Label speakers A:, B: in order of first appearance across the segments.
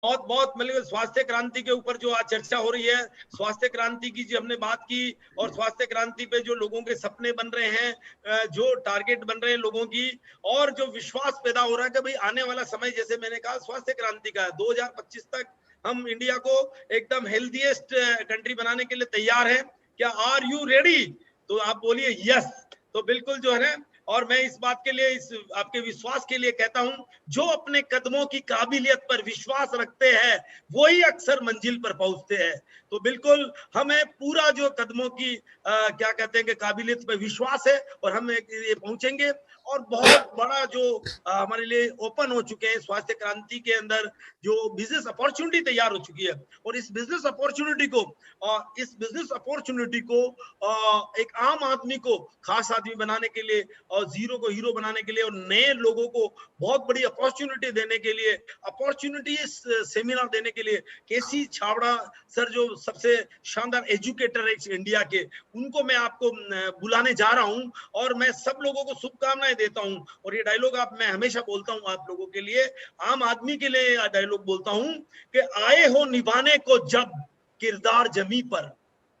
A: बहुत बहुत मतलब स्वास्थ्य क्रांति के ऊपर जो आज चर्चा हो रही है, स्वास्थ्य क्रांति की जो हमने बात की, और स्वास्थ्य क्रांति पे जो लोगों के सपने बन रहे हैं, जो टारगेट बन रहे हैं लोगों की, और जो विश्वास पैदा हो रहा है कि भाई आने वाला समय, जैसे मैंने कहा, स्वास्थ्य क्रांति का है। 2025 तक हम इंडिया को एकदम हेल्थीएस्ट कंट्री बनाने के लिए तैयार है। क्या आर यू रेडी? तो आप बोलिए यस। तो बिल्कुल जो है ना, और मैं इस बात के लिए, इस आपके विश्वास के लिए कहता हूं, जो अपने कदमों की काबिलियत पर विश्वास रखते हैं वही अक्सर मंजिल पर पहुंचते हैं। तो बिल्कुल हमें पूरा जो कदमों की क्या कहते हैं कि काबिलियत पर विश्वास है, और हम ये पहुंचेंगे। और बहुत बड़ा जो हमारे लिए ओपन हो चुके हैं स्वास्थ्य क्रांति के अंदर, जो बिजनेस अपॉर्चुनिटी तैयार हो चुकी है, और इस बिजनेस अपॉर्चुनिटी को एक आम आदमी को खास आदमी बनाने के लिए, और जीरो को हीरो बनाने के लिए, और नए लोगों को बहुत बड़ी अपॉर्चुनिटी देने के लिए, अपॉर्चुनिटी सेमिनार देने के लिए केसी छाबड़ा सर, जो सबसे शानदार एजुकेटर है इंडिया के, उनको मैं आपको बुलाने जा रहा हूं। और मैं सब लोगों को शुभकामनाएं देता हूं। और ये डायलॉग मैं हमेशा बोलता हूं आप लोगों के लिए, आम आदमी के लिए डायलॉग बोलता हूं कि आए हो निभाने को जब किरदार जमी पर,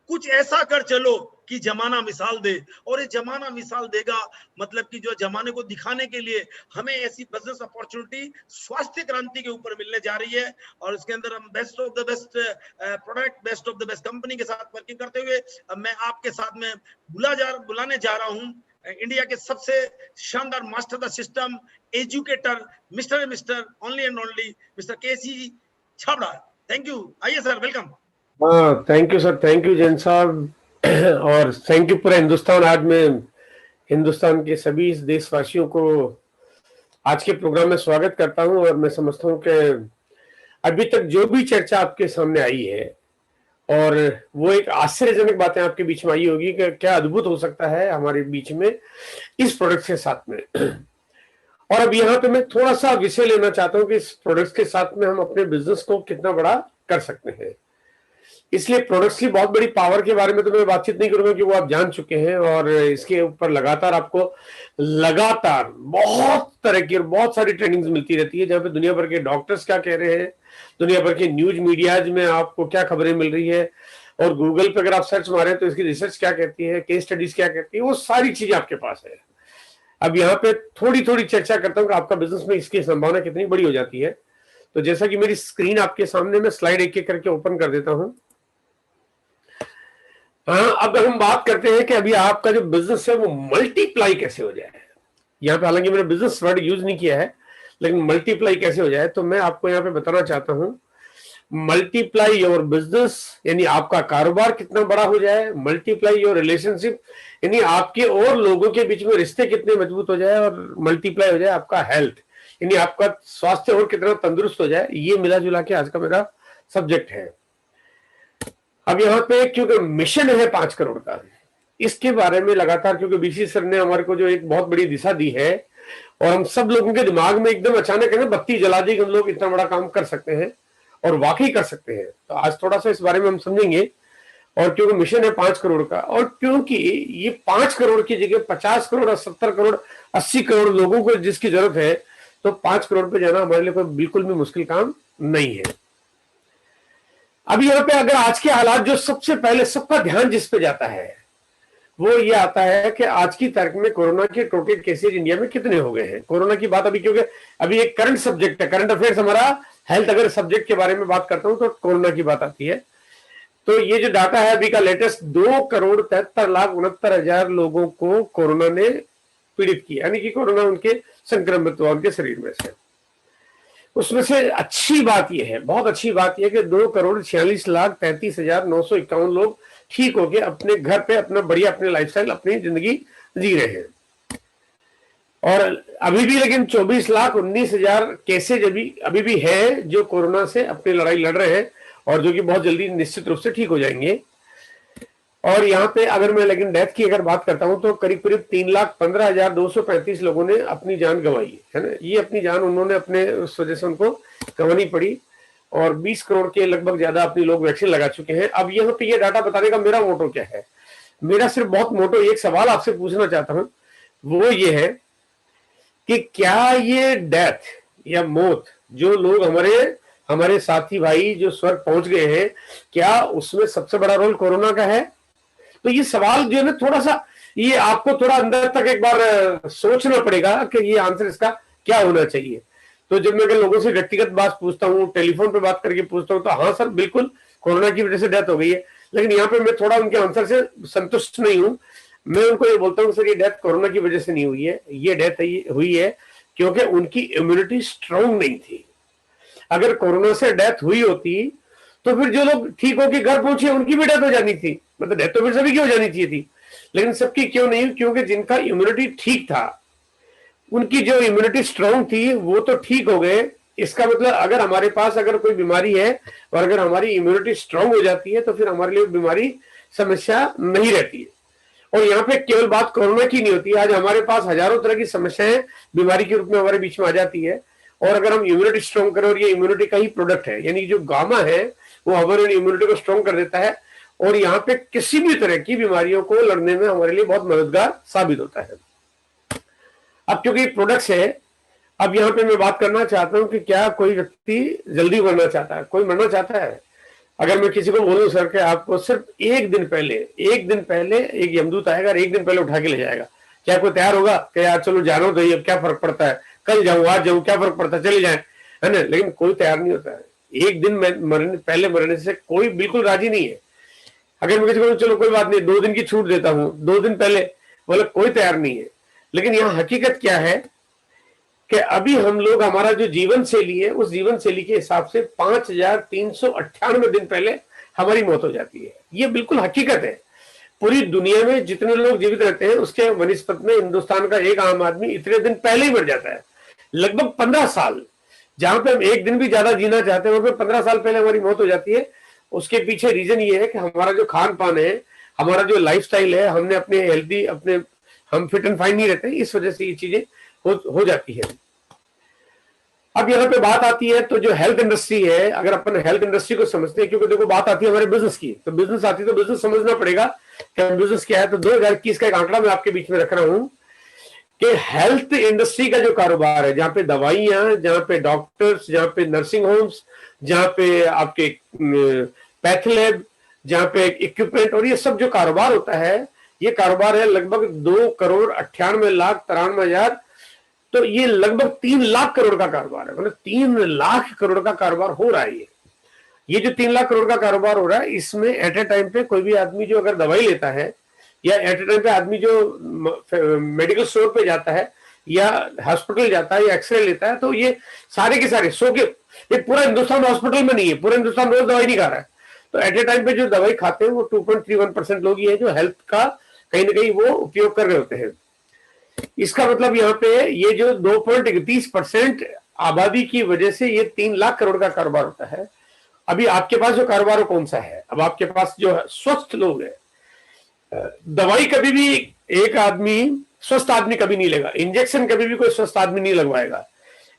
A: कुछ ऐसा कर चलो कि जमाना मिसाल दे। और ये जमाना मिसाल देगा, मतलब कि जो जमाने को दिखाने के लिए हमें ऐसी बिजनेस अपॉर्चुनिटी स्वास्थ्य क्रांति के ऊपर मिलने जा रही है। और इसके अंदर हम best of the best product, best of the best company के साथ वर्किंग करते हुए, मैं आपके साथ में बुलाने जा रहा हूं इंडिया के सबसे शानदार master the system educator, mister only and only mister KC Chhabra. Thank you. आइए sir, welcome.
B: Thank you sir, thank you Jain साहब, और थैंक यू पूरा हिंदुस्तान। आज मैं हिंदुस्तान के सभी देशवासियों को आज के प्रोग्राम में स्वागत करता हूं। और मैं समझता हूं कि अभी तक जो भी चर्चा आपके सामने आई है, और वो एक आश्चर्यजनक बातें आपके बीच में आई होगी कि क्या अद्भुत हो सकता है हमारे बीच में इस प्रोडक्ट के साथ में। और अब यहाँ पे मैं थोड़ा सा विषय लेना चाहता हूँ कि इस प्रोडक्ट के साथ में हम अपने बिजनेस को कितना बड़ा कर सकते हैं। इसलिए प्रोडक्ट्स की बहुत बड़ी पावर के बारे में तो मैं बातचीत नहीं करूंगा, कि वो आप जान चुके हैं। और इसके ऊपर लगातार बहुत तरह की और बहुत सारी ट्रेनिंग्स मिलती रहती है, जहाँ पे दुनिया भर के डॉक्टर्स क्या कह रहे हैं, दुनिया भर के न्यूज मीडियाज में आपको क्या खबरें मिल रही है, और गूगल पे अगर आप सर्च मारें तो इसकी रिसर्च क्या कहती है, केस स्टडीज क्या कहती है, वो सारी चीजें आपके पास है। अब यहाँ पे थोड़ी थोड़ी चर्चा करता हूँ कि आपका बिजनेस में इसकी संभावना कितनी बड़ी हो जाती है। तो जैसा कि मेरी स्क्रीन आपके सामने, मैं स्लाइड एक एक करके ओपन कर देता हूँ। हाँ, अब हम बात करते हैं कि अभी आपका जो बिजनेस है वो मल्टीप्लाई कैसे हो जाए। यहाँ पे हालांकि मैंने बिजनेस वर्ड यूज नहीं किया है, लेकिन मल्टीप्लाई कैसे हो जाए तो मैं आपको यहाँ पे बताना चाहता हूँ। मल्टीप्लाई योर बिजनेस यानी आपका कारोबार कितना बड़ा हो जाए, मल्टीप्लाई योर रिलेशनशिप यानी आपके और लोगों के बीच में रिश्ते कितने मजबूत हो जाए, और मल्टीप्लाई हो जाए आपका हेल्थ यानी आपका स्वास्थ्य और कितना तंदुरुस्त हो जाए। ये मिला जुला के आज का मेरा सब्जेक्ट है। अब यहाँ पे क्योंकि मिशन है 5 करोड़ का, इसके बारे में लगातार, क्योंकि बीसी सर ने हमारे को जो एक बहुत बड़ी दिशा दी है, और हम सब लोगों के दिमाग में एकदम अचानक है ना बत्ती जला दी कि हम लोग इतना बड़ा काम कर सकते हैं, और वाकई कर सकते हैं। तो आज थोड़ा सा इस बारे में हम समझेंगे। और क्योंकि मिशन है 5 करोड़ का, और क्योंकि ये 5 करोड़ की जगह 50 करोड़ और 70 करोड़ 80 करोड़ लोगों को जिसकी जरूरत है, तो 5 करोड़ पे जाना हमारे लिए कोई बिल्कुल भी मुश्किल काम नहीं है। अब यहाँ पे अगर आज के हालात, जो सबसे पहले सबका ध्यान जिस पे जाता है वो ये आता है कि आज की तारीख में कोरोना के टोटल केसेज इंडिया में कितने हो गए हैं। कोरोना की बात अभी, क्योंकि अभी एक करंट सब्जेक्ट है, करंट अफेयर्स हमारा हेल्थ अगर सब्जेक्ट के बारे में बात करता हूं तो कोरोना की बात आती है। तो ये जो डाटा है अभी का लेटेस्ट, 2,73,69,000 लोगों को कोरोना ने पीड़ित किया, यानी कि कोरोना उनके संक्रमित हुआ उनके शरीर में से। उसमें से अच्छी बात यह है, बहुत अच्छी बात यह कि 2,46,33,951 लोग ठीक होके अपने घर पे अपना बढ़िया अपने लाइफस्टाइल अपनी जिंदगी जी रहे हैं। और अभी भी लेकिन 24,19,000 केसेज अभी भी है जो कोरोना से अपनी लड़ाई लड़ रहे हैं, और जो कि बहुत जल्दी निश्चित रूप से ठीक हो जाएंगे। और यहाँ पे अगर मैं लेकिन डेथ की अगर बात करता हूं तो करीब करीब 3,15,235 लोगों ने अपनी जान गंवाई है ना। ये अपनी जान उन्होंने अपने उस वजह से उनको गंवानी पड़ी, और 20 करोड़ के लगभग ज्यादा अपने लोग वैक्सीन लगा चुके हैं। अब यहाँ पे ये डाटा बताने का मेरा मोटो क्या है, मेरा सिर्फ बहुत मोटो एक सवाल आपसे पूछना चाहता हूं, वो ये है कि क्या ये डेथ या मौत जो लोग हमारे हमारे साथी भाई जो स्वर्ग पहुंच गए हैं, क्या उसमें सबसे बड़ा रोल कोरोना का है? तो ये सवाल जो है ना, थोड़ा सा ये आपको थोड़ा अंदर तक एक बार सोचना पड़ेगा कि ये आंसर इसका क्या होना चाहिए। तो जब मैं लोगों से व्यक्तिगत बात पूछता हूँ, टेलीफोन पे बात करके पूछता हूँ, तो हाँ सर बिल्कुल कोरोना की वजह से डेथ हो गई है, लेकिन यहाँ पे मैं थोड़ा उनके आंसर से संतुष्ट नहीं हूँ। मैं उनको ये बोलता हूँ सर ये डेथ कोरोना की वजह से नहीं हुई है, ये डेथ हुई है क्योंकि उनकी इम्यूनिटी स्ट्रांग नहीं थी। अगर कोरोना से डेथ हुई होती तो फिर जो लोग ठीक होकर घर पहुंचे उनकी भी डेथ हो जानी थी, मतलब डेथ तो फिर सभी की हो जानी चाहिए थी, लेकिन सबकी क्यों नहीं? क्योंकि जिनका इम्यूनिटी ठीक था, उनकी जो इम्यूनिटी स्ट्रांग थी वो तो ठीक हो गए। इसका मतलब अगर हमारे पास अगर कोई बीमारी है और अगर हमारी इम्यूनिटी स्ट्रांग हो जाती है तो फिर हमारे लिए बीमारी समस्या नहीं रहती है। और यहाँ पे केवल बात कोरोना की नहीं होती, आज हमारे पास हजारों तरह की समस्याएं बीमारी के रूप में हमारे बीच में आ जाती है। और अगर हम इम्यूनिटी स्ट्रांग करें, और ये इम्यूनिटी का ही प्रोडक्ट है, यानी जो गामा है वो हमारे इम्यूनिटी को स्ट्रांग कर देता है और यहाँ पे किसी भी तरह की बीमारियों को लड़ने में हमारे लिए बहुत मददगार साबित होता है। अब क्योंकि प्रोडक्ट्स है, अब यहाँ पे मैं बात करना चाहता हूँ कि क्या कोई व्यक्ति जल्दी मरना चाहता है? कोई मरना चाहता है? अगर मैं किसी को बोलूं सर कि आपको सिर्फ एक दिन पहले एक यमदूत आएगा और एक दिन पहले उठा के ले जाएगा, क्या कोई तैयार होगा कि यार चलो जानो तो ये क्या फर्क पड़ता है, कल जाऊं आज जाऊं क्या फर्क पड़ता है, चले जाए, है ना? लेकिन कोई तैयार नहीं होता है। एक दिन पहले मरने से कोई बिल्कुल राजी नहीं है। अगर मैं किसी को चलो कोई बात नहीं 2 दिन की छूट देता हूँ, 2 दिन पहले, बोले कोई तैयार नहीं है। लेकिन यहाँ हकीकत क्या है कि अभी हम लोग हमारा जो जीवन शैली है उस जीवन शैली के हिसाब से 5398 दिन पहले हमारी मौत हो जाती है। ये बिल्कुल हकीकत है। पूरी दुनिया में जितने लोग जीवित रहते हैं उसके वनिस्पत में हिंदुस्तान का एक आम आदमी इतने दिन पहले ही मर जाता है, लगभग 15 साल। जहां पे हम एक दिन भी ज्यादा जीना चाहते हैं वहां पे 15 साल पहले हमारी मौत हो जाती है। उसके पीछे रीजन ये है कि हमारा जो खान पान है, हमारा जो लाइफस्टाइल है, हमने हम फिट एंड फाइन नहीं रहते, इस वजह से ये चीजें हो जाती है। अब यहाँ पे बात आती है तो जो हेल्थ इंडस्ट्री है, अगर अपन हेल्थ इंडस्ट्री को समझते हैं, क्योंकि देखो बात आती है हमारे बिजनेस की, तो बिजनेस आती है तो बिजनेस समझना पड़ेगा कि बिजनेस क्या है। तो 2021 का एक आंकड़ा मैं आपके बीच में रख रहा हूं कि हेल्थ इंडस्ट्री का जो कारोबार है, जहां पे दवाइयां, जहां पे डॉक्टर्स, जहां पे नर्सिंग होम्स, जहां पे आपके पैथ लैब, जहां पे इक्विपमेंट और ये सब जो कारोबार होता है, ये कारोबार है लगभग 2,98,93,93,000। तो ये लगभग 3 लाख करोड़ का कारोबार है, मतलब 3 लाख करोड़ का कारोबार हो रहा है। ये जो 3 लाख करोड़ का कारोबार हो रहा है, इसमें एट ए टाइम पे कोई भी आदमी जो अगर दवाई लेता है, या एट ए टाइम पे आदमी जो मेडिकल स्टोर पे जाता है या हॉस्पिटल जाता है या एक्सरे लेता है, तो ये सारे के सारे ये पूरा हिंदुस्तान हॉस्पिटल में नहीं है, पूरा हिंदुस्तान रोज दवाई नहीं खा रहा है। तो एट ए टाइम पे जो दवाई खाते हैं वो 2.31% लोग ही है जो हेल्थ का कहीं ना कहीं वो उपयोग कर रहे होते हैं। इसका मतलब यहाँ पे ये जो 2.31% आबादी की वजह से ये 3 लाख करोड़ का कारोबार होता है। अभी आपके पास जो कारोबार कौन सा है? अब आपके पास जो स्वस्थ लोग है, दवाई कभी भी एक आदमी स्वस्थ आदमी कभी नहीं लेगा, इंजेक्शन कभी भी कोई स्वस्थ आदमी नहीं लगवाएगा।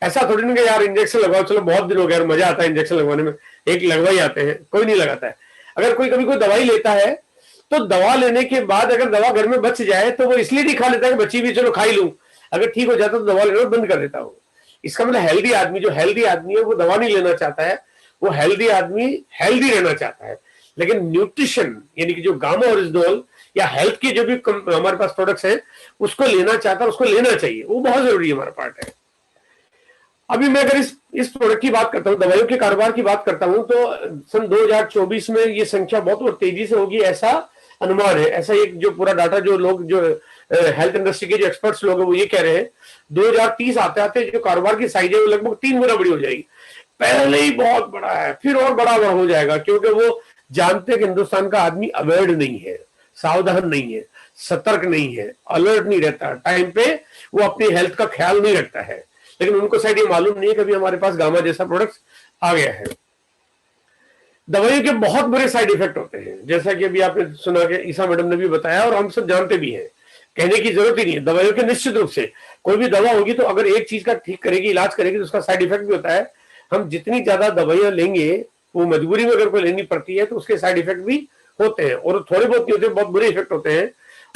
B: ऐसा थोड़ी नहीं कि यार इंजेक्शन लगवाओ, चलो बहुत दिन हो गया यार मजा आता है इंजेक्शन लगवाने में, एक लगवाई आते हैं, कोई नहीं लगाता है। अगर कोई कभी कोई दवाई लेता है तो दवा लेने के बाद अगर दवा घर में बच जाए तो वो इसलिए नहीं खा लेता है कि बची भी चलो खा ही लूं, अगर ठीक हो जाता तो दवा लेना बंद कर देता हो। इसका मतलब हेल्दी आदमी, जो हेल्दी आदमी है वो दवा नहीं लेना चाहता है, वो हेल्दी आदमी हेल्दी रहना चाहता है। लेकिन न्यूट्रिशन यानी कि जो गामा ओरिजिनल या हेल्थ के जो भी हमारे पास प्रोडक्ट्स हैं उसको लेना चाहता है, उसको लेना चाहिए, वो बहुत जरूरी हमारा पार्ट है। अभी मैं अगर इस प्रोडक्ट की बात करता हूँ, दवाइयों के कारोबार की बात करता हूँ, तो सन 2024 में ये संख्या बहुत तेजी से होगी ऐसा अनुमान है। ऐसा एक जो पूरा डाटा जो लोग जो हेल्थ इंडस्ट्री के जो एक्सपर्ट्स लोग हैं वो ये कह रहे हैं 2030 आते आते जो कारोबार की साइज है वो लगभग 3 गुना बड़ी हो जाएगी। पहले ही बहुत बड़ा है, फिर और बड़ा हो जाएगा, क्योंकि वो जानते हैं कि हिंदुस्तान का आदमी अवेयर नहीं है, सावधान नहीं है, सतर्क नहीं है, अलर्ट नहीं रहता, टाइम पे वो अपनी हेल्थ का ख्याल नहीं रखता है। लेकिन उनको शायद ये मालूम नहीं है कि अभी हमारे पास गामा जैसा प्रोडक्ट आ गया है। दवाइयों के बहुत बुरे साइड इफेक्ट होते हैं, जैसा कि अभी आपने सुना कि ईसा मैडम ने भी बताया और हम सब जानते भी हैं, कहने की जरूरत ही नहीं है। दवाइयों के निश्चित रूप से कोई भी दवा होगी तो अगर एक चीज का ठीक करेगी, इलाज करेगी, तो उसका साइड इफेक्ट भी होता है। हम जितनी ज्यादा दवाइयां लेंगे वो मजबूरी में अगर कोई लेनी पड़ती है तो उसके साइड इफेक्ट भी होते हैं, और थोड़े बहुत नहीं होते, बहुत बुरे इफेक्ट होते हैं।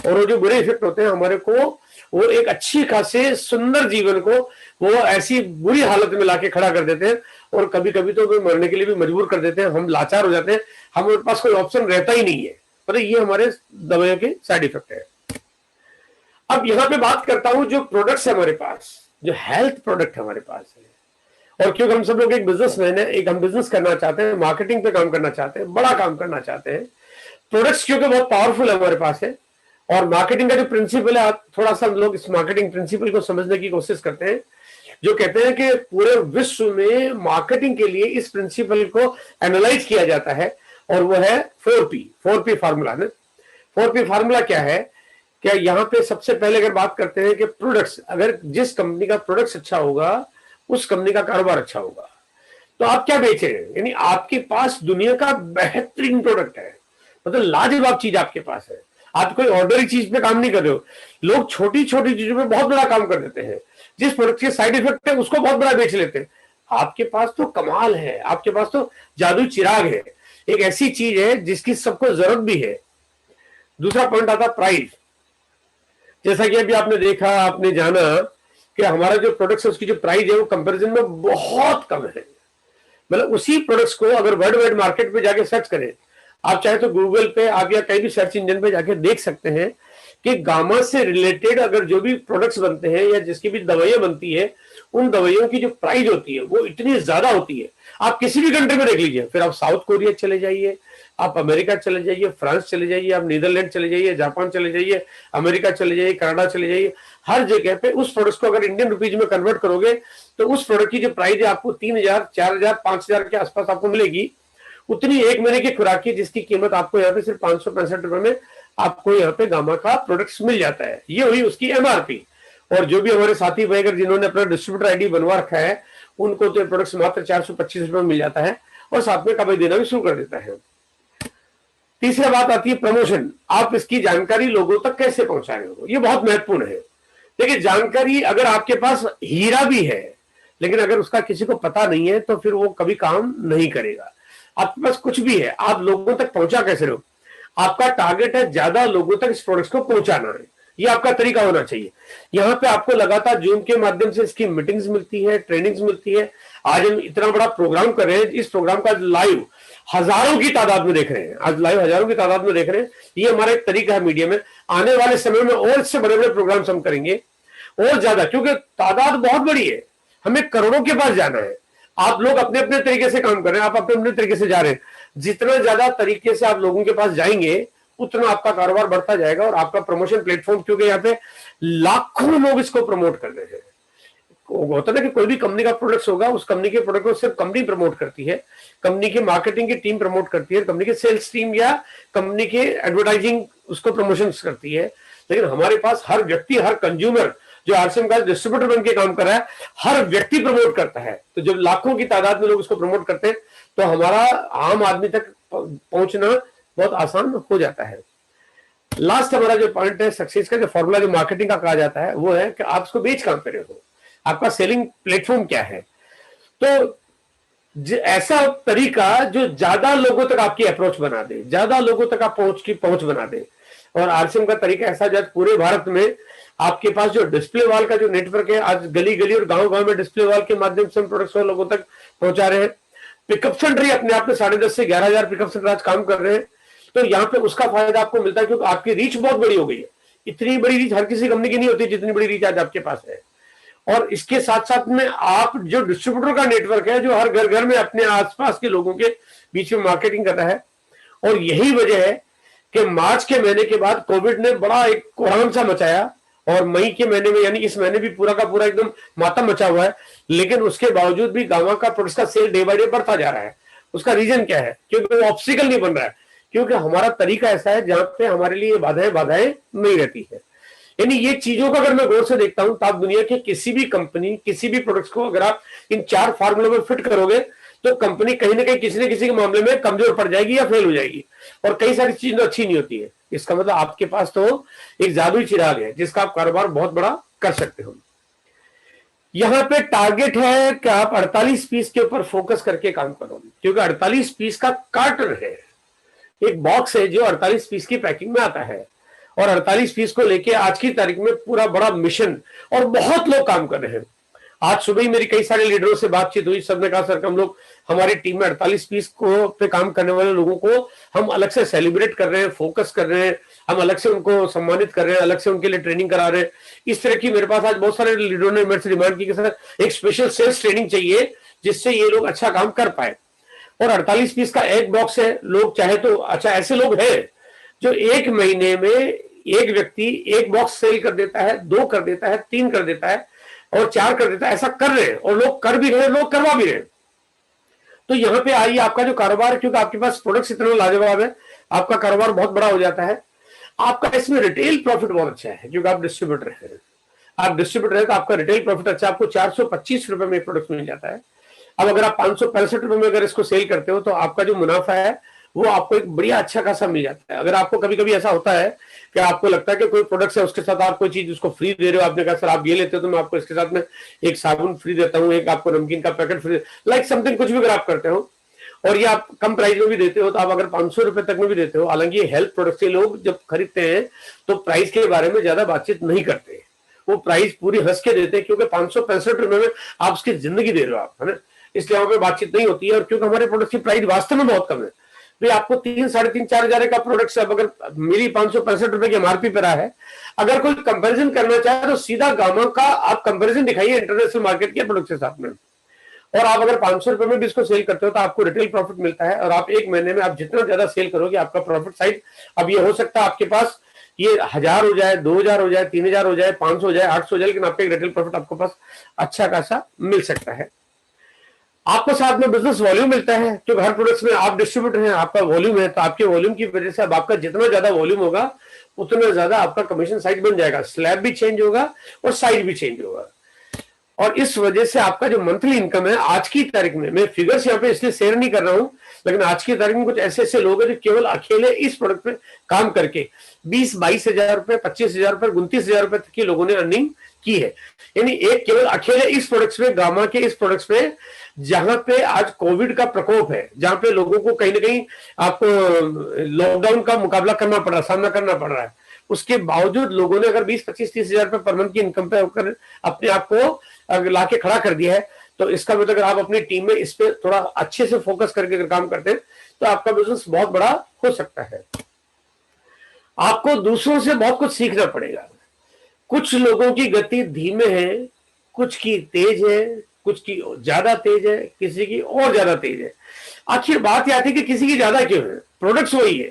B: और वो जो बुरे इफेक्ट होते हैं हमारे को, वो एक अच्छी खासे सुंदर जीवन को वो ऐसी बुरी हालत में लाके खड़ा कर देते हैं, और कभी कभी तो मरने के लिए भी मजबूर कर देते हैं। हम लाचार हो जाते हैं, हमारे पास कोई ऑप्शन रहता ही नहीं है। पर ये हमारे दवाइयों के साइड इफेक्ट है। अब यहां पे बात करता हूं जो प्रोडक्ट्स है हमारे पास, जो हेल्थ प्रोडक्ट हमारे पास है, और क्योंकि हम सब लोग एक बिजनेसमैन है, एक हम बिजनेस करना चाहते हैं, मार्केटिंग पे काम करना चाहते हैं, बड़ा काम करना चाहते हैं, प्रोडक्ट्स क्योंकि बहुत पावरफुल है हमारे पास है, और मार्केटिंग का जो प्रिंसिपल है, थोड़ा सा हम लोग इस मार्केटिंग प्रिंसिपल को समझने की कोशिश करते हैं, जो कहते हैं कि पूरे विश्व में मार्केटिंग के लिए इस प्रिंसिपल को एनालाइज किया जाता है, और वो है 4P फार्मूला ना। 4P फार्मूला क्या है? क्या यहाँ पे सबसे पहले अगर बात करते हैं कि प्रोडक्ट्स, अगर जिस कंपनी का प्रोडक्ट्स अच्छा होगा उस कंपनी का कारोबार अच्छा होगा। तो आप क्या बेच रहे हैं? यानी आपके पास दुनिया का बेहतरीन प्रोडक्ट है, मतलब लाजवाब चीज आपके पास है। आप कोई ऑर्डनरी चीज पे काम नहीं कर रहे हो। लोग छोटी छोटी चीजों पे बहुत बड़ा काम कर देते हैं, जिस प्रोडक्ट के साइड इफेक्ट है उसको बहुत बड़ा बेच लेते हैं। आपके पास तो कमाल है, आपके पास तो जादू चिराग है, एक ऐसी चीज है जिसकी सबको जरूरत भी है। दूसरा पॉइंट आता प्राइस। जैसा कि अभी आपने देखा, आपने जाना कि हमारा जो प्रोडक्ट है उसकी जो प्राइस है वो कंपैरिजन में बहुत कम है। मतलब उसी प्रोडक्ट्स को अगर वर्ल्ड वाइड मार्केट पे जाके सर्च करें, आप चाहे तो गूगल पे आप या कहीं भी सर्च इंजन पे जाके देख सकते हैं कि गामा से रिलेटेड अगर जो भी प्रोडक्ट्स बनते हैं या जिसकी भी दवाइयां बनती है, उन दवाइयों की जो प्राइस होती है वो इतनी ज्यादा होती है। आप किसी भी कंट्री में देख लीजिए, फिर आप साउथ कोरिया चले जाइए, आप अमेरिका चले जाइए, फ्रांस चले जाइए, आप नीदरलैंड चले जाइए, जापान चले जाइए, अमेरिका चले जाइए, कनाडा चले जाइए, हर जगह पे उस प्रोडक्ट्स को अगर इंडियन रुपीज में कन्वर्ट करोगे तो उस प्रोडक्ट की जो प्राइस है आपको 3,000, 4,000, 5,000 के आसपास आपको मिलेगी। उतनी एक महीने की खुराक की जिसकी कीमत आपको यहाँ पे सिर्फ 565 रुपए में आपको यहाँ पे गामा का प्रोडक्ट्स मिल जाता है। ये हुई उसकी एमआरपी। और जो भी हमारे साथी भाई अगर जिन्होंने अपना डिस्ट्रीब्यूटर आईडी बनवा रखा है, उनको तो प्रोडक्ट्स मात्र 425 रुपए में मिल जाता है, और साथ में कभी देना भी शुरू कर देता है। तीसरी बात आती है प्रमोशन। आप इसकी जानकारी लोगों तक कैसे पहुंचा रहे हो, ये बहुत महत्वपूर्ण है। देखिए, जानकारी अगर आपके पास हीरा भी है, लेकिन अगर उसका किसी को पता नहीं है तो फिर वो कभी काम नहीं करेगा। आपके पास कुछ भी है, आप लोगों तक पहुंचा कैसे रहो? आपका टारगेट है ज्यादा लोगों तक इस प्रोडक्ट को पहुंचाना है, ये आपका तरीका होना चाहिए। यहाँ पे आपको लगातार जूम के माध्यम से इसकी मीटिंग्स मिलती है, ट्रेनिंग्स मिलती है। आज हम इतना बड़ा प्रोग्राम कर रहे हैं, इस प्रोग्राम का लाइव हजारों की तादाद में देख रहे हैं, आज लाइव हजारों की तादाद में देख रहे हैं। ये हमारा एक तरीका है मीडिया में। आने वाले समय में और इससे बड़े बड़े प्रोग्राम्स हम करेंगे और ज्यादा, क्योंकि तादाद बहुत बड़ी है, हमें करोड़ों के पास जाना है। आप लोग अपने अपने तरीके से काम कर रहे हैं, आप अपने अपने तरीके से जा रहे हैं। जितना ज्यादा तरीके से आप लोगों के पास जाएंगे उतना आपका कारोबार बढ़ता जाएगा, और आपका प्रमोशन प्लेटफॉर्म, क्योंकि यहाँ पे लाखों लोग इसको प्रमोट कर रहे हैं। होता है कि कोई भी कंपनी का प्रोडक्ट होगा, उस कंपनी के प्रोडक्ट को सिर्फ कंपनी प्रमोट करती है, कंपनी की मार्केटिंग की टीम प्रमोट करती है, कंपनी की सेल्स टीम या कंपनी की एडवर्टाइजिंग उसको प्रमोशन करती है। लेकिन हमारे पास हर व्यक्ति, हर कंज्यूमर जो आरसीएम का डिस्ट्रीब्यूटर बन के काम कर रहा है, हर व्यक्ति प्रमोट करता है। तो जब लाखों की तादाद में लोग उसको प्रमोट करते हैं तो हमारा आम आदमी तक पहुंचना बहुत आसान हो जाता है। लास्ट हमारा जो पॉइंट है सक्सेस का, जो फॉर्मूला जो मार्केटिंग का कहा जाता है, वो है कि आप इसको बेच कहां पे रहे हो, आपका सेलिंग प्लेटफॉर्म क्या है। तो ऐसा तरीका जो ज्यादा लोगों तक आपकी अप्रोच बना दे, ज्यादा लोगों तक आप पहुंच बना दे। और आरसीएम का तरीका ऐसा जब पूरे भारत में आपके पास जो डिस्प्ले वॉल का जो नेटवर्क है, आज गली गली और गांव गांव में डिस्प्ले वॉल के माध्यम से हम प्रोडक्ट्स लोगों तक पहुंचा रहे हैं। पिकअप सेंटर ही अपने आप में 10,500 से 11,000 पिकअप सेंटर आज काम कर रहे हैं। तो यहाँ पे उसका फायदा आपको मिलता है क्योंकि आपकी रीच बहुत बड़ी हो गई है। इतनी बड़ी रीच हर किसी कंपनी की नहीं होती जितनी बड़ी रीच आज आपके पास है। और इसके साथ साथ में आप जो डिस्ट्रीब्यूटर का नेटवर्क है, जो हर घर घर में अपने आसपास के लोगों के बीच में मार्केटिंग कर रहा है। और यही वजह है कि मार्च के महीने के बाद कोविड ने बड़ा एक कोहराम सा मचाया, और मई के महीने में यानी इस महीने भी पूरा का पूरा एकदम मातम मचा हुआ है। लेकिन उसके बावजूद भी गामा का प्रोडक्ट्स का सेल डे बाय डे बढ़ता जा रहा है। उसका रीजन क्या है? क्योंकि वो ऑब्स्टिकल नहीं बन रहा है, क्योंकि हमारा तरीका ऐसा है जहां पे हमारे लिए बाधाएं नहीं रहती है। यानी ये चीजों का अगर मैं गौर से देखता हूं तो आप दुनिया के किसी भी कंपनी, किसी भी प्रोडक्ट्स को अगर आप इन 4 फार्मूलों में फिट करोगे तो कंपनी कहीं ना कहीं किसी न किसी के मामले में कमजोर पड़ जाएगी या फेल हो जाएगी, और कई सारी चीजें तो अच्छी नहीं होती है। इसका मतलब आपके पास तो एक जादुई चिराग है जिसका आप कारोबार बहुत बड़ा कर सकते हो। यहां पे टारगेट है कि आप 48 पीस के ऊपर फोकस करके काम करो, क्योंकि 48 पीस का कार्टन है, एक बॉक्स है जो 48 पीस की पैकिंग में आता है। और 48 को लेके आज की तारीख में पूरा बड़ा मिशन और बहुत लोग काम कर रहे हैं। आज सुबह ही मेरी कई सारे लीडरों से बातचीत हुई, सबने कहा सर हम लोग हमारी टीम में 48 को पे काम करने वाले लोगों को हम अलग से सेलिब्रेट कर रहे हैं, फोकस कर रहे हैं, हम अलग से उनको सम्मानित कर रहे हैं, अलग से उनके लिए ट्रेनिंग करा रहे हैं। इस तरह की मेरे पास आज बहुत सारे लीडरों ने मेरे से डिमांड की कि सर एक स्पेशल सेल्स ट्रेनिंग चाहिए जिससे ये लोग अच्छा काम कर पाए। और 48 का एक बॉक्स है, लोग चाहे तो अच्छा ऐसे लोग हैं जो एक महीने में एक व्यक्ति एक बॉक्स सेल कर देता है, 2 कर देता है, 3 कर देता है और 4 कर देता है, ऐसा कर रहे हैं और लोग कर भी रहे हैं, लोग करवा भी रहे हैं। तो यहां पे आइए, आपका जो कारोबार, क्योंकि आपके पास प्रोडक्ट्स इतना लाजवाब है, आपका कारोबार बहुत बड़ा हो जाता है। आपका इसमें रिटेल प्रॉफिट बहुत अच्छा है क्योंकि आप डिस्ट्रीब्यूटर हैं। आप डिस्ट्रीब्यूटर है तो आपका रिटेल प्रॉफिट अच्छा, आपको 425 रुपए में प्रोडक्ट मिल जाता है। अब अगर आप 565 रुपए में अगर इसको सेल करते हो तो आपका जो मुनाफा है वो आपको एक बढ़िया अच्छा खासा मिल जाता है। अगर आपको कभी कभी ऐसा होता है कि आपको लगता है कि कोई प्रोडक्ट है उसके साथ आप कोई चीज उसको फ्री दे रहे हो, आपने कहा सर आप ये लेते हो तो मैं आपको इसके साथ में एक साबुन फ्री देता हूँ, एक आपको नमकीन का पैकेट फ्री, लाइक समथिंग, कुछ भी अगर आप करते हो और ये आप कम प्राइस में भी देते हो तो आप अगर 500 रुपए तक में भी देते हो, हालांकि ये हेल्थ प्रोडक्ट से लोग जब खरीदते हैं तो प्राइस के बारे में ज्यादा बातचीत नहीं करते, वो प्राइस पूरी हंस के देते हैं क्योंकि 565 रुपए में आप उसकी जिंदगी दे रहे हो आप, है ना, इसलिए वहां पे बातचीत नहीं होती है। और क्योंकि हमारे प्रोडक्ट की प्राइस वास्तव में बहुत कम है, भाई आपको 3, 3.5, 4 हजार का प्रोडक्ट अब अगर मेरी 565 रुपए की एमआरपी पर रहा है, अगर कोई कंपैरिजन करना चाहे तो सीधा गामा का आप कंपैरिजन दिखाइए इंटरनेशनल मार्केट के प्रोडक्ट के साथ में, और आप अगर 500 रुपए में भी इसको सेल करते हो तो आपको रिटेल प्रॉफिट मिलता है। और आप एक महीने में आप जितना ज्यादा सेल करोगे आपका प्रॉफिट साइड, अब ये हो सकता है आपके पास ये 1000 हो जाए, 2000 हो जाए, 3000 हो जाए, 500 हो जाए, 800 हो जाए, लेकिन आपका एक रिटेल प्रॉफिट आपको पास अच्छा खासा मिल सकता है। आपको साथ में बिजनेस वॉल्यूम मिलता है क्योंकि हर प्रोडक्ट्स में आप डिस्ट्रीब्यूटर हैं, आपका वॉल्यूम है, तो आपके वॉल्यूम की वजह से अब आपका जितना ज्यादा वॉल्यूम होगा उतना ज्यादा आपका कमीशन साइड बन जाएगा, स्लैब भी चेंज होगा और साइड भी चेंज होगा। और इस वजह से आपका जो मंथली इनकम है आज की तारीख में, मैं फिगर्स यहाँ पे इसलिए शेयर नहीं कर रहा हूं, लेकिन आज की तारीख में कुछ ऐसे ऐसे लोग हैं जो केवल अकेले इस प्रोडक्ट पे काम करके 20-22 हजार रुपए, 25 हजार रुपए, 29 हजार रुपए तक की लोगों ने अर्निंग की है। यानी एक केवल अकेले इस प्रोडक्ट्स में, गामा के इस प्रोडक्ट्स पे, जहां पे आज कोविड का प्रकोप है, जहां पे लोगों को कहीं ना कहीं आपको लॉकडाउन का मुकाबला करना पड़ रहा, सामना करना पड़ रहा है, उसके बावजूद लोगों ने अगर 20-25-30 हजार रुपए पर मंथ की इनकम पे होकर अपने आप को लाके खड़ा कर दिया है, तो इसका मतलब अगर आप अपनी टीम में इस पे थोड़ा अच्छे से फोकस करके अगर काम करते हैं तो आपका बिजनेस बहुत बड़ा हो सकता है। आपको दूसरों से बहुत कुछ सीखना पड़ेगा। कुछ लोगों की गति धीमे है, कुछ की तेज है, कुछ की ज्यादा तेज है, किसी की और ज्यादा तेज है। आखिर बात यह आती है कि किसी की ज्यादा क्यों है, प्रोडक्ट्स वही है।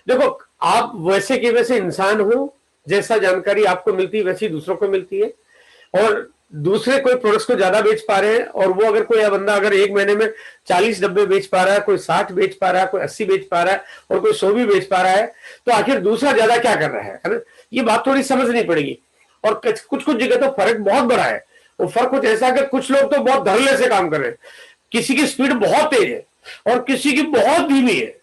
B: देखो आप वैसे के वैसे इंसान हो, जैसा जानकारी आपको मिलती है वैसी दूसरों को मिलती है, और दूसरे कोई प्रोडक्ट्स को ज्यादा बेच पा रहे हैं, और वो अगर कोई बंदा अगर एक महीने में 40 डब्बे बेच पा रहा है, कोई 60 बेच पा रहा है, कोई 80 बेच पा रहा है और कोई 100 भी बेच पा रहा है, तो आखिर दूसरा ज्यादा क्या कर रहा है ना, ये बात थोड़ी समझनी पड़ेगी। और कुछ कुछ जगह तो फर्क बहुत बड़ा है। वो फर्क कुछ ऐसा कि कुछ लोग तो बहुत धड़ल्ले से काम कर रहे हैं, किसी की स्पीड बहुत तेज है और किसी की बहुत धीमी है।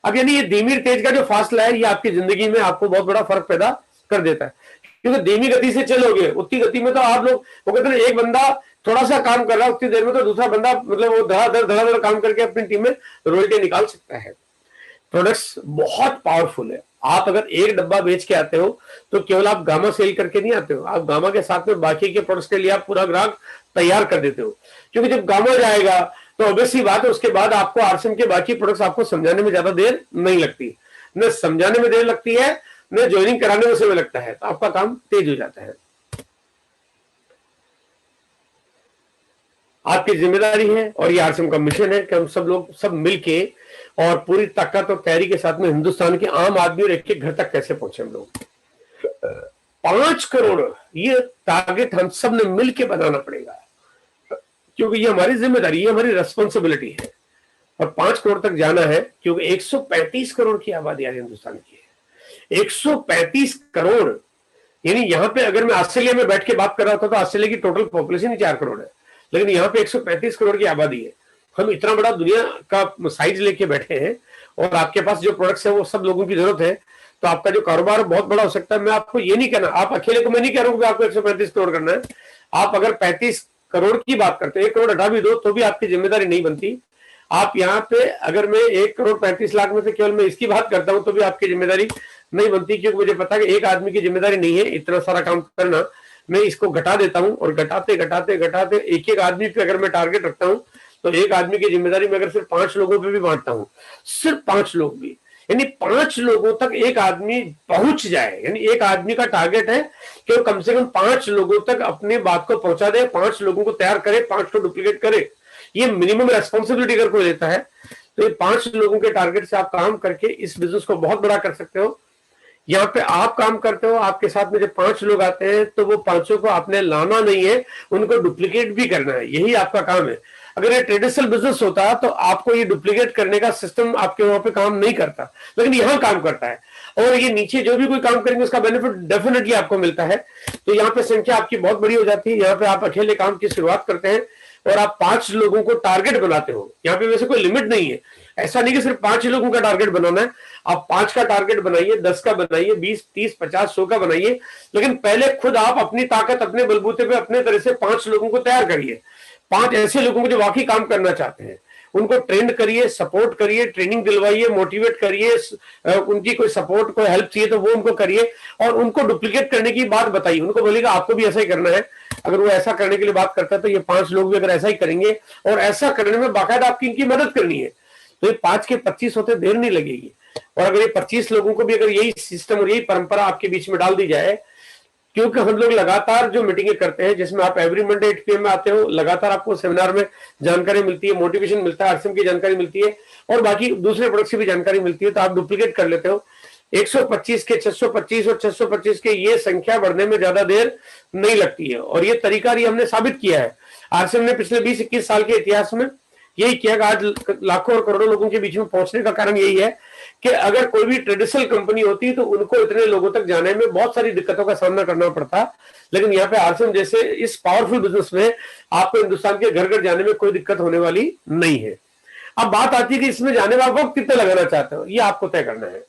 B: अब यानी ये धीमी तेज का जो फासला है, ये आपकी जिंदगी में आपको बहुत बड़ा फर्क पैदा कर देता है। क्योंकि धीमी गति से चलोगे, उतनी गति में तो आप लोग, वो कहते हैं एक बंदा थोड़ा सा काम कर रहा है उतनी देर में तो दूसरा बंदा मतलब वो धड़ाधड़ काम करके अपनी टीम में रॉयल्टी निकाल सकता है। प्रोडक्ट्स बहुत पावरफुल है। आप अगर एक डब्बा बेच के आते हो तो केवल आप गामा सेल करके नहीं आते हो, आप गामा के साथ में बाकी के प्रोडक्ट्स के लिए आप पूरा ग्राहक तैयार कर देते हो। क्योंकि जब गामा जाएगा तो ऑब्वियसली बात है उसके बाद आपको आरसीएम के बाकी प्रोडक्ट्स आपको समझाने में ज्यादा देर नहीं लगती, न समझाने में देर लगती है, न ज्वाइनिंग कराने में समय लगता है, तो आपका काम तेज हो जाता है। आपकी जिम्मेदारी है और ये आरसीएम का मिशन है कि हम सब लोग सब मिलके और पूरी ताकत और तैयारी के साथ में हिंदुस्तान के आम आदमी और एक घर तक कैसे पहुंचे हम लोग। 5 करोड़ ये टारगेट हम सब ने मिलकर बनाना पड़ेगा, क्योंकि ये हमारी जिम्मेदारी है, हमारी रेस्पॉन्सिबिलिटी है। और 5 करोड़ तक जाना है क्योंकि 135 करोड़ की आबादी आज हिंदुस्तान की है। 135 करोड़, यानी यहां पे अगर मैं ऑस्ट्रेलिया में बैठ के बात कर रहा था तो ऑस्ट्रेलिया की टोटल पॉपुलेशन ही 4 करोड़ है, लेकिन यहाँ पे 135 करोड़ की आबादी है। हम इतना बड़ा दुनिया का साइज लेके बैठे हैं और आपके पास जो प्रोडक्ट्स है वो सब लोगों की जरूरत है, तो आपका जो कारोबार बहुत बड़ा हो सकता है। मैं आपको ये नहीं कहना, आप अकेले को मैं नहीं कह रहा हूँ कि आपको 135 करोड़ करना है। आप अगर 35 करोड़ की बात करते हैं, 1 करोड़ हटा भी दो तो भी आपकी जिम्मेदारी नहीं बनती। आप यहाँ पे अगर मैं 1 करोड़ 35 लाख में से केवल मैं इसकी बात करता हूं तो भी आपकी जिम्मेदारी नहीं बनती, क्योंकि मुझे पता है कि एक आदमी की जिम्मेदारी नहीं है इतना सारा काम करना। मैं इसको घटा देता हूं और घटाते घटाते घटाते एक एक आदमी पे अगर मैं टारगेट रखता हूं तो एक आदमी की जिम्मेदारी में अगर सिर्फ 5 लोगों पे भी बांटता हूं, सिर्फ 5 लोग भी, यानी 5 लोगों तक एक आदमी पहुंच जाए, यानी एक आदमी का टारगेट है कि वो कम से कम 5 लोगों तक अपनी बात को पहुंचा दे, 5 लोगों को तैयार करे, 5 को डुप्लीकेट करे। ये मिनिमम रेस्पॉन्सिबिलिटी अगर कोई लेता है तो ये 5 लोगों के टारगेट से आप काम करके इस बिजनेस को बहुत बड़ा कर सकते हो। यहाँ पे आप काम करते हो, आपके साथ में जब 5 लोग आते हैं तो वो 5 को आपने लाना नहीं है, उनको डुप्लीकेट भी करना है, यही आपका काम है। अगर ये ट्रेडिशनल बिजनेस होता तो आपको ये डुप्लीकेट करने का सिस्टम आपके वहां पे काम नहीं करता, लेकिन यहां काम करता है। और ये नीचे जो भी कोई काम करेंगे उसका बेनिफिट डेफिनेटली आपको मिलता है। तो यहाँ पे संख्या आपकी बहुत बड़ी हो जाती है। यहाँ पे आप अकेले काम की शुरुआत करते हैं और आप 5 लोगों को टारगेट बनाते हो। यहाँ पे वैसे कोई लिमिट नहीं है, ऐसा नहीं कि सिर्फ 5 लोगों का टारगेट बनाना है। आप 5 का टारगेट बनाइए, 10 का बनाइए, 20, 30, 50, 100 का बनाइए, लेकिन पहले खुद आप अपनी ताकत, अपने बलबूते पे अपने तरह से 5 लोगों को तैयार करिए। 5 ऐसे लोगों को जो वाकई काम करना चाहते हैं, उनको ट्रेंड करिए, सपोर्ट करिए, ट्रेनिंग दिलवाइए, मोटिवेट करिए, उनकी कोई सपोर्ट, कोई हेल्प चाहिए तो वो उनको करिए और उनको डुप्लीकेट करने की बात बताइए। उनको बोलिएगा आपको भी ऐसा ही करना है। अगर वो ऐसा करने के लिए बात करता है तो ये 5 लोग भी अगर ऐसा ही करेंगे और ऐसा करने में बाकायदा आपकी इनकी मदद करनी है तो ये 5 के 25 होते देर नहीं लगेगी। और अगर ये 25 लोगों को भी अगर यही सिस्टम और यही परंपरा आपके बीच में डाल दी जाए, क्योंकि हम लोग लगातार जो मीटिंगें करते हैं जिसमें आप एवरी मंडे 8 PM में आते हो, लगातार आपको सेमिनार में जानकारी मिलती है, मोटिवेशन मिलता है, आरसीएम की जानकारी मिलती है और बाकी दूसरे प्रोडक्ट की भी जानकारी मिलती है, तो आप डुप्लीकेट कर लेते हो। 125 के 625 और 625 के ये संख्या बढ़ने में ज्यादा देर नहीं लगती है और ये तरीका ये हमने साबित किया है। आरसीएम ने पिछले 20-21 साल के इतिहास में यही किया कि आज लाखों और करोड़ों लोगों के बीच में पहुंचने का कारण यही है कि अगर कोई भी ट्रेडिशनल कंपनी होती तो उनको इतने लोगों तक जाने में बहुत सारी दिक्कतों का सामना करना पड़ता, लेकिन यहाँ पे आरसीएम जैसे इस पावरफुल बिजनेस में आपको हिंदुस्तान के घर घर जाने में कोई दिक्कत होने वाली नहीं है। अब बात आती है कि इसमें जाने में आप वक्त कितना लगाना चाहते हो, ये आपको तय करना है।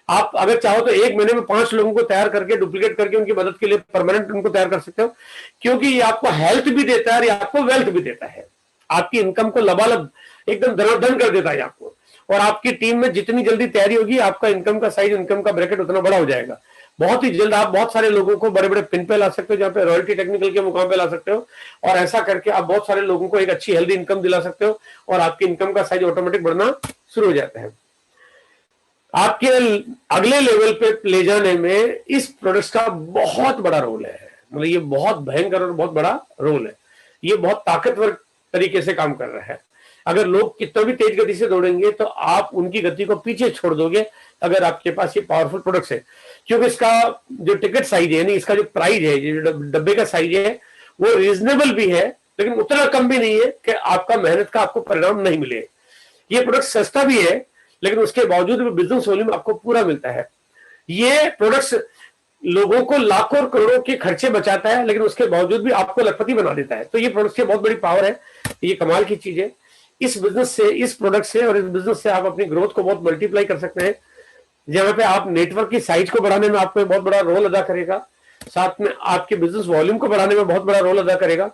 B: आप अगर चाहो तो 1 महीने में 5 लोगों को तैयार करके डुप्लीकेट करके उनकी मदद के लिए परमानेंट उनको तैयार कर सकते हो, क्योंकि ये आपको हेल्थ भी देता है और ये आपको वेल्थ भी देता है। आपकी इनकम को लबालब एकदम धनाधन कर देता है आपको, और आपकी टीम में जितनी जल्दी तैयारी होगी आपका इनकम का साइज, इनकम का ब्रैकेट उतना बड़ा हो जाएगा। बहुत ही जल्द आप बहुत सारे लोगों को बड़े बड़े पिन पे ला सकते हो, जहाँ पे रॉयल्टी टेक्निकल के मुकाम पे ला सकते हो, और ऐसा करके आप बहुत सारे लोगों को एक अच्छी हेल्दी इनकम दिला सकते हो और आपकी इनकम का साइज ऑटोमेटिक बढ़ना शुरू हो जाता है। आपके अगले लेवल पे ले जाने में इस प्रोडक्ट का बहुत बड़ा रोल है, मतलब ये बहुत भयंकर और बहुत बड़ा रोल है। ये बहुत ताकतवर तरीके से काम कर रहा है। अगर लोग कितना भी तेज गति से दौड़ेंगे तो आप उनकी गति को पीछे छोड़ दोगे अगर आपके पास ये पावरफुल प्रोडक्ट्स है, क्योंकि इसका जो टिकट साइज है, इसका जो प्राइस है, जो डब्बे का साइज है, वो रीजनेबल भी है लेकिन उतना कम भी नहीं है कि आपका मेहनत का आपको परिणाम नहीं मिले। ये प्रोडक्ट सस्ता भी है लेकिन उसके बावजूद भी बिजनेस वॉल्यूम आपको पूरा मिलता है। ये प्रोडक्ट्स लोगों को लाखों और करोड़ों के खर्चे बचाता है लेकिन उसके बावजूद भी आपको लखपति बना देता है। तो ये प्रोडक्ट्स की बहुत बड़ी पावर है, ये कमाल की चीज है। इस बिजनेस से, इस प्रोडक्ट से और इस बिजनेस से आप अपनी ग्रोथ को बहुत मल्टीप्लाई कर सकते हैं, जहां पे आप नेटवर्क की साइज को बढ़ाने में आपको बहुत बड़ा रोल अदा करेगा, साथ में आपके बिजनेस वॉल्यूम को बढ़ाने में बहुत बड़ा रोल अदा करेगा।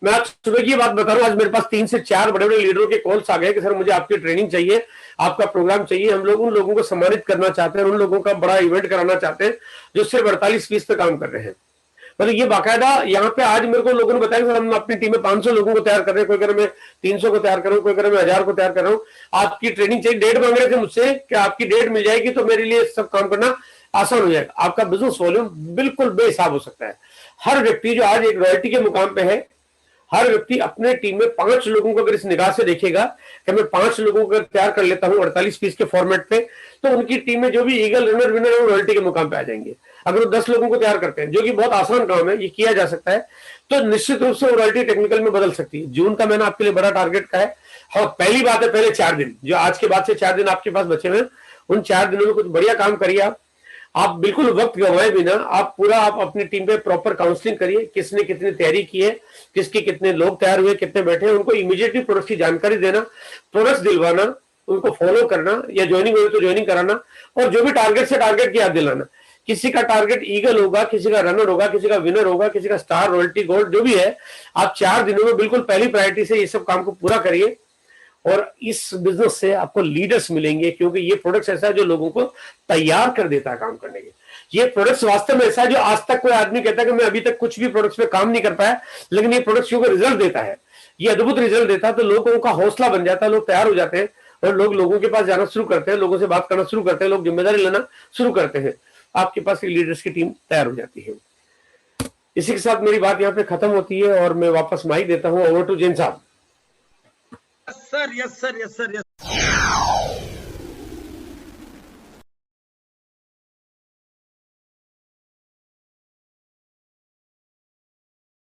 B: मैं आज सुबह की बात बता रहा हूं, आज मेरे पास 3 से 4 बड़े बड़े लीडरों के कॉल्स आ गए कि सर मुझे आपकी ट्रेनिंग चाहिए, आपका प्रोग्राम चाहिए। हम लोग उन लोगों को सम्मानित करना चाहते हैं, उन लोगों का बड़ा इवेंट कराना चाहते हैं जो सिर्फ 48 पे काम कर रहे हैं। मतलब ये बाकायदा यहाँ पे आज मेरे को लोगों ने बताया कि हम अपनी टीम में 500 लोगों को तैयार कर रहे हैं, कोई कह रहा मैं 300 को तैयार कर रहा हूँ, कोई कह रहा मैं 1000 को तैयार कर रहा हूँ। आपकी ट्रेनिंग चाहिए, डेट मांग रहे थे मुझसे कि आपकी डेट मिल जाएगी तो मेरे लिए सब काम करना आसान हो जाएगा। आपका बिजनेस वॉल्यूम बिल्कुल बेहिसाब हो सकता है। हर व्यक्ति जो आज एक रॉयल्टी के मुकाम पे है, हर व्यक्ति अपने टीम में 5 लोगों को अगर इस निगाह से देखेगा कि मैं 5 लोगों को तैयार कर लेता हूं 48 पीस के फॉर्मेट पे, तो उनकी टीम में जो भी ईगल रनर विनर है वो रॉयल्टी के मुकाम पे आ जाएंगे। अगर वो 10 लोगों को तैयार करते हैं, जो कि बहुत आसान काम है, ये किया जा सकता है, तो निश्चित रूप से वो रॉयल्टी टेक्निकल में बदल सकती है। जून का महीना आपके लिए बड़ा टारगेट का है। और पहली बात है, पहले 4 दिन जो आज के बाद से 4 दिन आपके पास बचे हुए, उन 4 दिनों में कुछ बढ़िया काम करिए। आप बिल्कुल वक्त गंवाए बिना आप अपनी टीम पे प्रॉपर काउंसलिंग करिए, किसने कितनी तैयारी की है, किसके कितने लोग तैयार हुए, कितने बैठे हैं, उनको इमीडिएटली प्रोडक्ट्स की जानकारी देना, प्रोडक्ट्स दिलवाना, उनको फॉलो करना, या ज्वाइनिंग हो तो ज्वाइनिंग कराना, और जो भी टारगेट से टारगेट की याद दिलाना। किसी का टारगेट ईगल होगा, किसी का रनर होगा, किसी का विनर होगा, किसी का स्टार, रॉयल्टी, गोल्ड, जो भी है, आप 4 दिनों में बिल्कुल पहली प्रायोरिटी से ये सब काम को पूरा करिए और इस बिजनेस से आपको लीडर्स मिलेंगे, क्योंकि ये प्रोडक्ट्स ऐसा है जो लोगों को तैयार कर देता है काम करने के। ये प्रोडक्ट्स वास्तव में ऐसा है जो आज तक कोई आदमी कहता है कि मैं अभी तक कुछ भी प्रोडक्ट्स पे काम नहीं कर पाया, लेकिन ये प्रोडक्ट्स को रिजल्ट देता है, ये अद्भुत रिजल्ट देता है, तो लोगों का हौसला बन जाता है, लोग तैयार हो जाते हैं और लोग लोगों के पास जाना शुरू करते हैं, लोगों से बात करना शुरू करते हैं, लोग जिम्मेदारी लेना शुरू करते हैं, आपके पास एक लीडर्स की टीम तैयार हो जाती है। इसी के साथ मेरी बात यहाँ पे खत्म होती है और मैं वापस माइक देता हूँ ओवर टू जैन साहब।
A: Sir, yes sir, yes sir, yes